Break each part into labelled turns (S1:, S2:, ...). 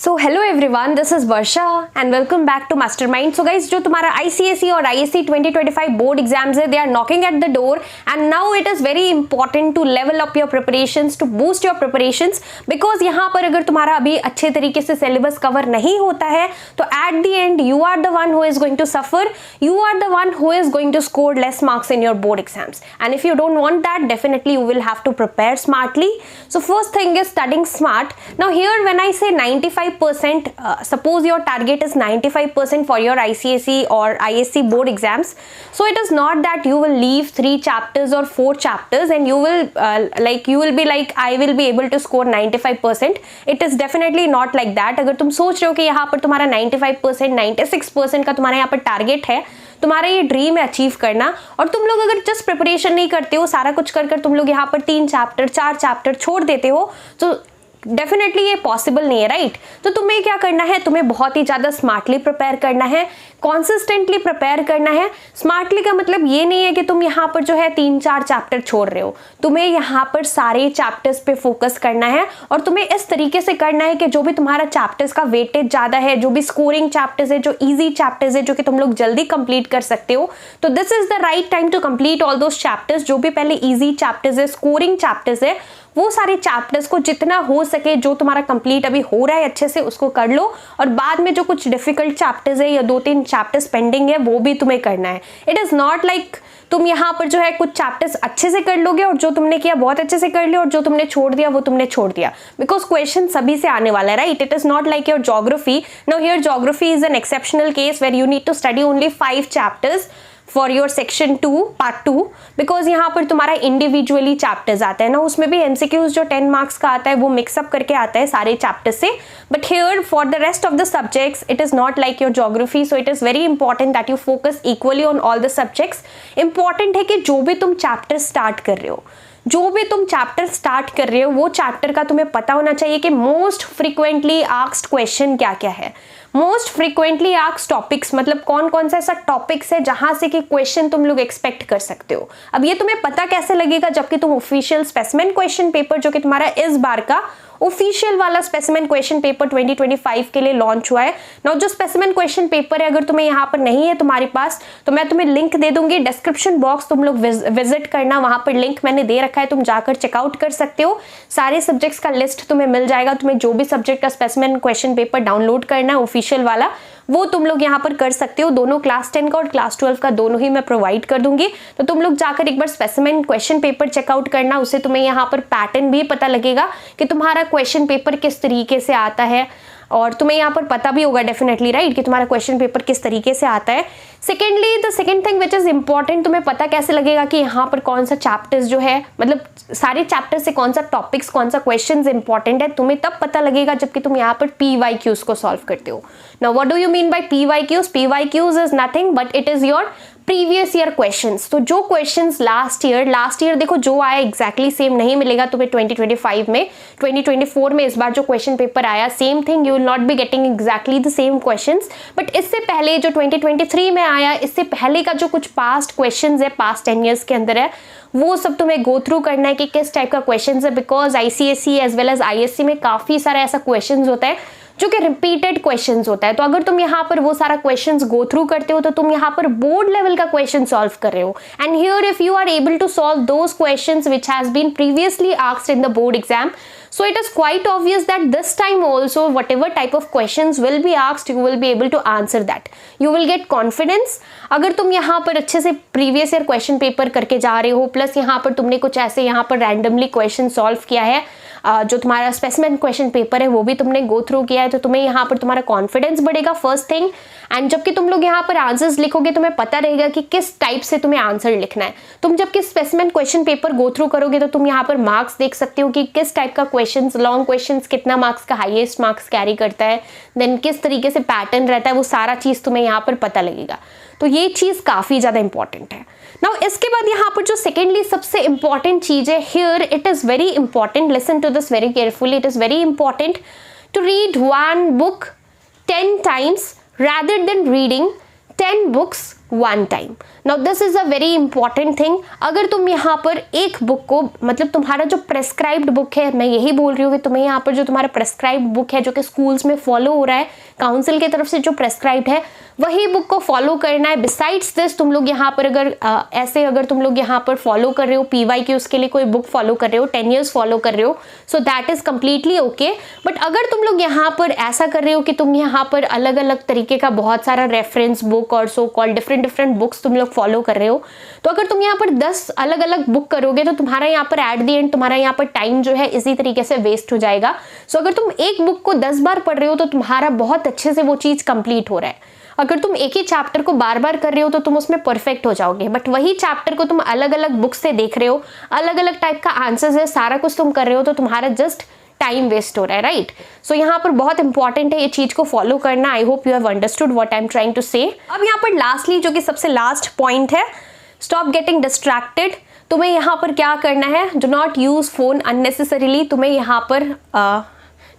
S1: So hello everyone, this is Varsha and welcome back to Mastermind. So guys, जो तुम्हारा ICSE और ISC 2025 board exams है, they are knocking at the door and now it is very important to level up your preparations, to boost your preparations, because यहाँ पर अगर तुम्हारा अभी अच्छे तरीके से सिलेबस कवर नहीं होता है तो at the end you are the one who is going to suffer, you are the one who is going to score less marks in your board exams and if you don't want that, definitely you will have to prepare smartly. So first thing is studying smart. Now here when I say 95%, suppose your target is 95% for your ICSE or ISC board exams, so it is not that you will leave 3 chapters or 4 chapters and you will you will be like I will be able to score 95%. It is definitely not like that. अगर तुम सोच रहे हो कि यहाँ पर तुम्हारा 95%, 96% का तुम्हारा यहाँ पर टारगेट है, तुम्हारा ये ड्रीम है अचीव करना, और तुम लोग अगर जस्ट प्रिपरेशन नहीं करते हो, सारा कुछ कर तुम लोग यहाँ पर 3 चैप्टर 4 चैप्टर छोड़ देते हो, तो डेफिनेटली ये पॉसिबल नहीं है, राइट? तो तुम्हें क्या करना है, तुम्हें बहुत ही ज़्यादा स्मार्टली प्रिपेयर करना है, कॉन्सिस्टेंटली प्रिपेयर करना है। स्मार्टली का मतलब ये नहीं है कि तुम यहाँ पर जो है 3-4 चैप्टर छोड़ रहे हो, तुम्हें यहाँ पर सारे चैप्टर्स पे फोकस करना है और तुम्हें इस तरीके से करना है कि जो भी तुम्हारा चैप्टर्स का वेटेज ज़्यादा है, जो भी स्कोरिंग चैप्टर्स है, जो ईजी चैप्टर्स है, जो कि तुम लोग जल्दी कंप्लीट कर सकते हो, तो this is the right time to complete all those chapters. जो भी पहले ईजी चैप्टर्स है, स्कोरिंग चैप्टर्स है, वो सारे चैप्टर्स को जितना हो सके, जो तुम्हारा कंप्लीट अभी हो रहा है अच्छे से, उसको कर लो, और बाद में जो कुछ डिफिकल्ट चैप्टर्स है या 2-3 चैप्टर्स पेंडिंग है, वो भी तुम्हें करना है। इट इज नॉट लाइक तुम यहाँ पर जो है कुछ चैप्टर्स अच्छे से कर लोगे और जो तुमने किया बहुत अच्छे से कर लिया और जो तुमने छोड़ दिया वो तुमने छोड़ दिया, बिकॉज क्वेश्चन सभी से आने वाला है, right? It is not like your geography. Now here geography is an exceptional case where you need to study only 5 chapters for your section 2 part 2, because यहाँ पर तुम्हारा इंडिविजुअली चैप्टर्स आता है ना, उसमें भी एमसीक्यूज जो 10 मार्क्स का आता है वो मिक्सअप करके आता है सारे चैप्टर्स से. But here for the rest of the subjects it is not like your geography, so it is very important that you focus equally on all the subjects. Important है कि जो भी तुम चैप्टर स्टार्ट कर रहे हो, जो भी तुम चैप्टर स्टार्ट कर रहे हो, वो चैप्टर का तुम्हें पता होना चाहिए कि मोस्ट फ्रीक्वेंटली आस्क्ड क्वेश्चन क्या क्या है, मोस्ट फ्रीक्वेंटली आस्क्ड टॉपिक्स, मतलब कौन कौन सा ऐसा टॉपिक्स है जहां से कि क्वेश्चन तुम लोग एक्सपेक्ट कर सकते हो. अब ये तुम्हें पता कैसे लगेगा, जबकि तुम ऑफिशियल स्पेसिमेन क्वेश्चन पेपर जो कि तुम्हारा इस बार का ऑफिशियल वाला स्पेसिमेन क्वेश्चन पेपर 2025 के लिए लॉन्च हुआ है ना. जो स्पेसिमेन क्वेश्चन पेपर है, अगर तुम्हें यहाँ पर नहीं है तुम्हारे पास, तो मैं तुम्हें लिंक दे दूंगी डिस्क्रिप्शन बॉक्स, तुम लोग विजिट करना, वहां पर लिंक मैंने दे रखा है, तुम जाकर चेकआउट कर सकते हो. सारे सब्जेक्ट्स का लिस्ट तुम्हें मिल जाएगा. तुम्हें जो भी सब्जेक्ट का स्पेसिमेन क्वेश्चन पेपर डाउनलोड करना है ऑफिशियल वाला, वो तुम लोग यहाँ पर कर सकते हो. दोनों क्लास 10 का और क्लास 12 का दोनों ही मैं प्रोवाइड कर दूंगी, तो तुम लोग जाकर एक बार स्पेसिमेन क्वेश्चन पेपर चेकआउट करना. उससे तुम्हें यहाँ पर पैटर्न भी पता लगेगा कि तुम्हारा क्वेश्चन पेपर किस तरीके से आता है, और तुम्हें यहाँ पर पता भी होगा डेफिनेटली, राइट, कि तुम्हारा क्वेश्चन पेपर किस तरीके से आता है. Secondly, the second thing which is important, तुम्हें पता कैसे लगेगा कि यहाँ पर कौन सा चैप्टर्स जो है, मतलब सारे चैप्टर से कौन सा टॉपिक्स, कौन सा क्वेश्चन इंपॉर्टेंट है, तुम्हें तब पता लगेगा जबकि तुम यहाँ पर PYQs को सॉल्व करते हो. Now what do you mean by PYQs? PYQs is nothing but it is your previous year questions. तो जो क्वेश्चंस लास्ट ईयर देखो जो आया एग्जैक्टली सेम नहीं मिलेगा तुम्हें 2025 में. 2024 में इस बार जो क्वेश्चन पेपर आया, same thing, you will not be getting exactly the same questions, but इससे पहले जो 2023 में आया, इससे पहले का जो कुछ पास्ट क्वेश्चंस है, पास्ट 10 ईयर्स के अंदर है, वो सब तुम्हें गो थ्रू करना है कि किस टाइप का क्वेश्चंस है, because ICSE as well as ISC में काफी सारा ऐसा क्वेश्चंस होता है जो कि रिपीटेड क्वेश्चंस होता है. तो अगर तुम यहाँ पर वो सारा क्वेश्चंस गो थ्रू करते हो, तो तुम यहाँ पर बोर्ड लेवल का क्वेश्चन सॉल्व कर रहे हो. And here if you are able to solve those questions which has been previously asked in the board exam, so it is quite obvious that this time also whatever type of questions will be asked, you will be able to answer that. You will get confidence. अगर तुम यहाँ पर अच्छे से previous year question paper करके जा रहे हो, प्लस यहाँ पर तुमने कुछ ऐसे यहाँ पर रैंडमली क्वेश्चन सॉल्व किया है, जो तुम्हारा स्पेसिमेन क्वेश्चन पेपर है वो भी तुमने गो थ्रू किया है, तो तुम्हें यहाँ पर तुम्हारा कॉन्फिडेंस बढ़ेगा, फर्स्ट थिंग. एंड जबकि तुम लोग यहाँ पर आंसर्स लिखोगे, तुम्हें पता रहेगा कि किस टाइप से तुम्हें आंसर लिखना है. तुम जबकि specimen question paper go through करोगे, तो तुम यहाँ पर मार्क्स देख सकते हो कि किस टाइप का क्वेश्चंस, लॉन्ग क्वेश्चंस कितना मार्क्स का हाईएस्ट मार्क्स कैरी करता है, देन किस तरीके से पैटर्न रहता है, वो सारा चीज तुम्हें यहाँ पर पता लगेगा. तो ये चीज काफी ज्यादा इंपॉर्टेंट है. नाउ इसके बाद यहाँ पर जो सेकेंडली सबसे इंपॉर्टेंट चीज है, here it is very important, listen to this very carefully, it is very important to read one book 10 times rather than reading 10 books one time. Now this is a very important thing. अगर तुम यहाँ पर एक book को, मतलब तुम्हारा जो prescribed book है, मैं यही बोल रही हूँ कि तुम्हें यहाँ पर जो तुम्हारा प्रेस्क्राइब्ड बुक है जो कि स्कूल्स में फॉलो हो रहा है, काउंसिल की तरफ से जो प्रेस्क्राइब्ड है वही बुक को फॉलो करना है. बिसाइड्स दिस तुम लोग यहाँ पर अगर तुम लोग यहाँ पर फॉलो कर रहे हो PY की, उसके लिए कोई बुक फॉलो कर रहे हो, 10 years फॉलो कर रहे हो, so that is completely okay. But अगर तुम लोग यहाँ पर ऐसा कर रहे हो कि तुम यहाँ पर अलग अलग तरीके का बहुत सारा रेफरेंस बुक और सो कॉल्ड डिफरेंट बुक्स तुम लोग फॉलो कर रहे हो, तो अगर तुम यहाँ पर 10 अलग अलग बुक करोगे तो तुम्हारा यहाँ पर एट द एंड तुम्हारा यहाँ पर टाइम जो है इसी तरीके से वेस्ट हो जाएगा. सो अगर तुम एक बुक को 10 बार पढ़ रहे हो तो तुम्हारा बहुत अच्छे से वो चीज कंप्लीट हो रहा है. अगर तुम एक ही चैप्टर को बार बार कर रहे हो तो तुम उसमें परफेक्ट हो जाओगे. बट वही चैप्टर को तुम अलग अलग बुक से देख रहे हो, अलग अलग टाइप का आंसर्स है, सारा कुछ तुम कर रहे हो, तो तुम्हारा जस्ट टाइम वेस्ट हो रहा है, राइट. सो यहाँ पर बहुत इंपॉर्टेंट है ये चीज को फॉलो करना. I hope you have understood what I am trying to say. अब यहाँ पर लास्टली जो कि सबसे लास्ट पॉइंट है, स्टॉप गेटिंग डिस्ट्रैक्टेड. तुम्हें यहाँ पर क्या करना है, do not use phone unnecessarily. तुम्हें यहाँ पर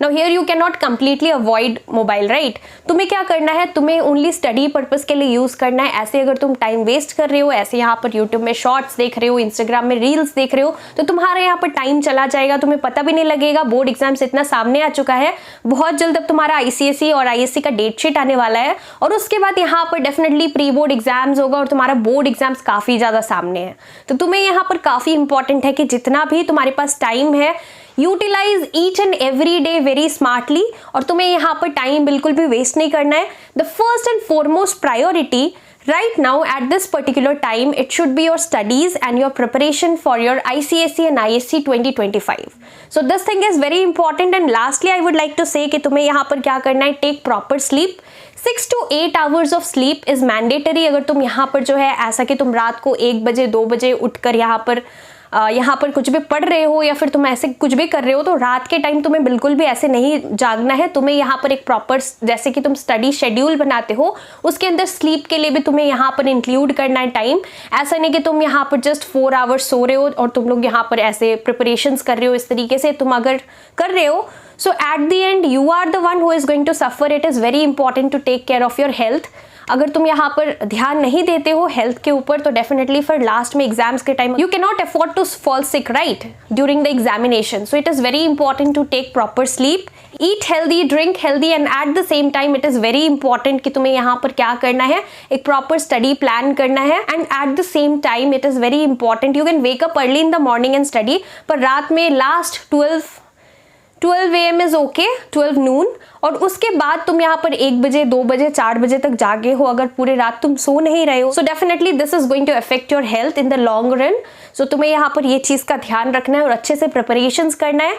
S1: Now here you cannot completely avoid mobile, right? तुम्हें क्या करना है, तुम्हें ओनली स्टडी पर्पस के लिए यूज करना है. ऐसे अगर तुम टाइम वेस्ट कर रहे हो, ऐसे यहाँ पर यूट्यूब में शॉर्ट्स देख रहे हो, इंस्टाग्राम में रील्स देख रहे हो, तो तुम्हारा यहाँ पर टाइम चला जाएगा, तुम्हें पता भी नहीं लगेगा. बोर्ड एग्जाम्स इतना सामने आ चुका है, बहुत जल्द अब तुम्हारा ICSE और ISC का डेट शीट आने वाला है, और उसके बाद यहाँ पर डेफिनेटली प्री बोर्ड एग्जाम्स होगा और तुम्हारा बोर्ड एग्जाम्स काफी ज्यादा सामने है. तो तुम्हें यहाँ पर काफी इंपॉर्टेंट है कि जितना भी तुम्हारे पास टाइम है, utilise each and every day very smartly. और तुम्हें यहाँ पर टाइम बिल्कुल भी वेस्ट नहीं करना है. The first and foremost priority right now at this particular time, it should be your studies and your preparation for your ICSE and ISC 2025. So this thing is very important. And lastly I would like to say कि तुम्हें यहाँ पर क्या करना है, take proper sleep. 6 to 8 hours of sleep is mandatory. अगर तुम यहाँ पर जो है ऐसा कि तुम रात को 1 बजे 2 बजे उठकर यहाँ पर कुछ भी पढ़ रहे हो या फिर तुम ऐसे कुछ भी कर रहे हो, तो रात के टाइम तुम्हें बिल्कुल भी ऐसे नहीं जागना है. तुम्हें यहाँ पर एक प्रॉपर, जैसे कि तुम स्टडी शेड्यूल बनाते हो, उसके अंदर स्लीप के लिए भी तुम्हें यहाँ पर इंक्लूड करना है टाइम. ऐसा नहीं कि तुम यहाँ पर जस्ट 4 hours सो रहे हो और तुम लोग यहाँ पर ऐसे प्रिपरेशंस कर रहे हो. इस तरीके से तुम अगर कर रहे हो, so at the end you are the one who is going to suffer. It is very important to take care of your health. अगर तुम यहाँ पर ध्यान नहीं देते हो हेल्थ के ऊपर, तो डेफिनेटली फिर लास्ट में एग्जाम्स के time you can not afford to fall sick, right, during the examination. So it is very important to take proper sleep, eat healthy, drink healthy, and at the same time it is very important कि तुम्हें यहाँ पर क्या करना है, एक proper study plan करना है. And at the same time it is very important, you can wake up early in the morning and study, पर रात में last 12 AM is okay, 12 noon, और उसके बाद तुम यहाँ पर 1 बजे 2 बजे 4 बजे तक जागे हो, अगर पूरे रात तुम सो नहीं रहे हो, so definitely this is going to affect your health in the long run. So तुम्हें यहाँ पर ये चीज़ का ध्यान रखना है और अच्छे से प्रिपरेशंस करना है.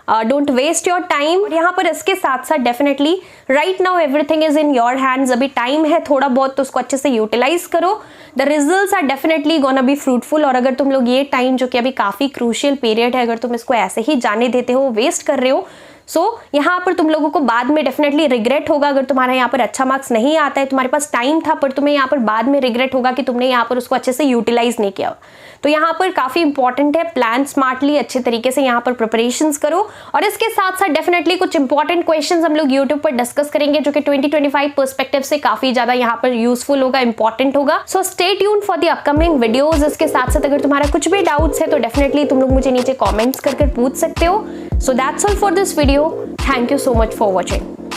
S1: Don't waste your time. और यहाँ पर इसके साथ साथ definitely right now everything is in your hands. अभी टाइम है थोड़ा बहुत, तो उसको अच्छे से यूटिलाइज करो. The results are definitely gonna be fruitful. और अगर तुम लोग ये टाइम जो कि अभी काफ़ी क्रूशियल पीरियड है, अगर तुम इसको ऐसे ही जाने देते हो, वेस्ट कर रहे हो, सो यहाँ पर तुम लोगों को बाद में डेफिनेटली रिग्रेट होगा. अगर तुम्हारा यहाँ पर अच्छा मार्क्स नहीं आता है, तुम्हारे पास टाइम था पर तुम्हें यहाँ पर बाद में रिग्रेट होगा कि तुमने यहाँ पर उसको अच्छे से यूटिलाइज नहीं किया. तो यहाँ पर काफ़ी इंपॉर्टेंट है, प्लान स्मार्टली, अच्छे तरीके से यहाँ पर प्रिपरेशंस करो. और इसके साथ साथ डेफिनेटली कुछ इंपॉर्टेंट क्वेश्चंस हम लोग यूट्यूब पर डिस्कस करेंगे जो कि 2025 पर्सपेक्टिव से काफ़ी ज़्यादा यहाँ पर यूजफुल होगा, इंपॉर्टेंट होगा. So stay tuned for the upcoming videos. इसके साथ साथ अगर तुम्हारा कुछ भी डाउट्स है तो डेफिनेटली तुम लोग मुझे नीचे कॉमेंट्स करके पूछ सकते हो. So that's all for this video. Thank you so much for watching.